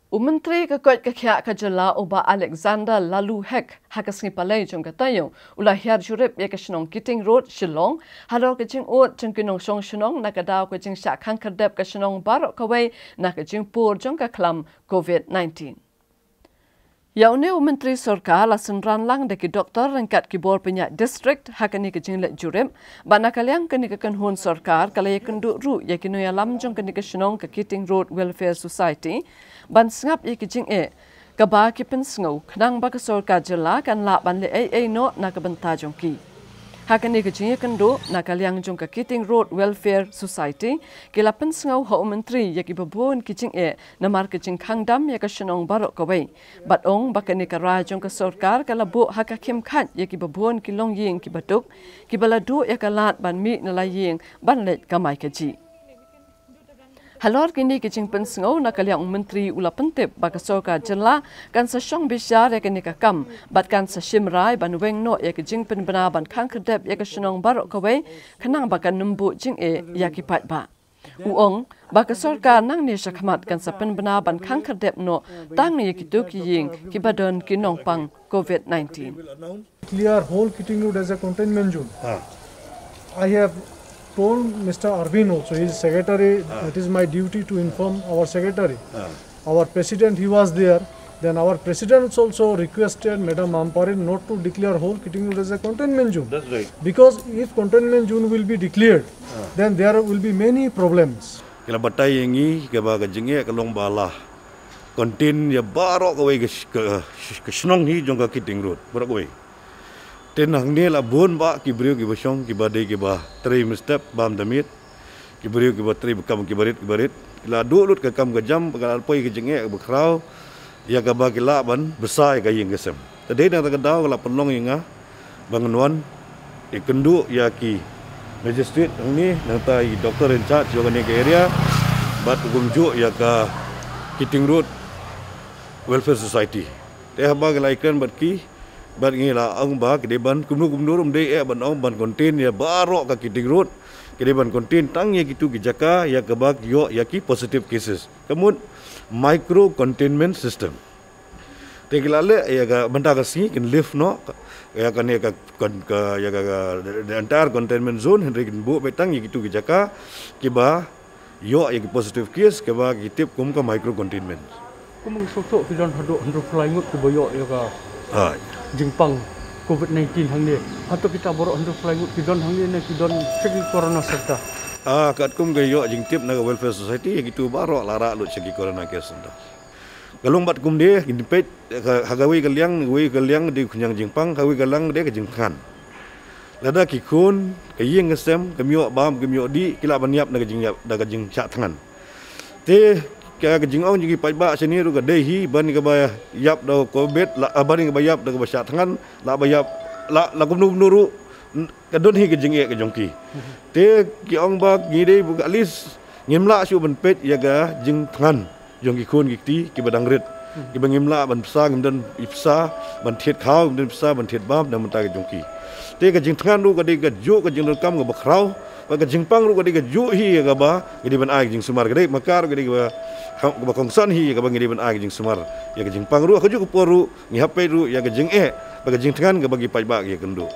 Menteri Kekut Kekyak Kejala Oba Alexander Lalu Hek Hakasngi Palai Jong Katayo Ulahir Jurip Yakashnong Kiting Road Shillong Hador Kajing Ot Jengkinong Shong Shinong Nakadaw Kajing Shakang Kardep Kashnong Barok Kawai Nakajing Pur Jong Kaklam COVID-19. Yaune Menteri Sorkar lasun ranlang deki doktor rengkat kibor penyak district hakani kejing lek jurip bana kaliang keni kekenhun Sorkar kalaya kenduk ru yakinu yalam jong keni kesenong ke Kiting Road Welfare Society ban sngap yakijing kaba kipen sngau knang ba Sorkar jela kan la ban le no na kebenta jongki hakani kejing kenduk na kaliang jong ke Kiting Road Welfare Society kilapen sngau ho menteri yaki babon kijing namar kejing khangdam yakasenong barok kawai batong bakani kara jong ke Sorkar kalabu hakakim khat yaki babon kilong ying kibatuk kibaladu yakalat ban mi nalaying ban let kamai kaji Halor kini kicing pensengau nak kaliang menteri ula pentip baka Sorkar jela kan sasyong bisyar ya kini kakam bat kan sasimrai ban weng no ya kicing penbena ban kang kedep ya kesenong barok kawai kenang bakan nembu jing ya kipat ba uong baka Sorkar nang ni syakmat kan sa penbena ban kang kedep no tang ni kitu kiying kibadon kinong pang COVID-19 clear whole Kiting Road as a containment zone. I have told Mr. Arvind also, his secretary, it is my duty to inform our secretary. Our president, he was there. Then our president also requested Madam Amparin not to declare whole Kiting Road as a containment zone. That's right. Because if containment zone will be declared, then there will be many problems. Kila batai yengi ke baga jenge ke long bala. Kontin ya barok kawai ke senong hi jong ke Kiting Road. Barok kawai. Tenang ni lah bon ba kibriu kibasong kibadai kibah teri mestep bam damit kibriu kibah teri bekam kibarit kila dulut ke kam kejam kalau poi kejengek bekrau ya kaba kila ban besar ke yang kesem tadi nak kedau kalau penong inga bangunan ikendu ya ki magistrate ni nanti doktor in charge juga ni ke area bat gumju ya ke Kiting Road Welfare Society teh ba kila ikan bat ki ban ngila ang ba kedeban kumnu umde ban ong ban konten ya barok ka Kiting Road kedeban konten tang ya gitu kijaka ya kebak yo ya ki positive cases kemun micro containment system tegilale ya ga benda ka si kin lift no ya kan ya ka ya ka the entire containment zone henry kin bu betang ya gitu kijaka kiba yo ya ki positive case keba kitip kum ka micro containment kum sok kidon hado flying ke boyo ya ka jingpang COVID-19 hang ni atau kita borok untuk flying kidon hang ni kidon segi corona serta kat kum gayo jingtip na Welfare Society ya gitu barok lara lu segi corona case nda galung bat kum dia indipet hagawi kaliang di kunyang jingpang hawi galang dia ke jingkan lada kikun kayeng ngesem kemio bam kemio di kila baniap na jing chat tangan te kaya kejing ong jigi pajba sini ru gadehi ban ka ba yap do covid la ban ka ba yap da ba sat tangan la ba yap la gumnu ru kadon hi kejing ke jongki te ki ong ba ngide bu alis ngimla su ban pet ya ga jing tangan jongki kun gikti ki badang rit ki bangimla ban psa ngimdan ipsa ban thiet khaw ngimdan psa ban thiet bam da mun ta ke jongki te ka jing tangan ru ka de ka ju ka jing kam ga bakrau ka jingpang ru ka de ka ju hi ga ba ngide ban ai jing sumar ga de makar ga de ba kongsan hi ka bangi ban agi jing sumar ya ka jing pangru ka ju ko poru ngi hape ru ya ka jing bagi jing tangan ka bagi pajba ya kendo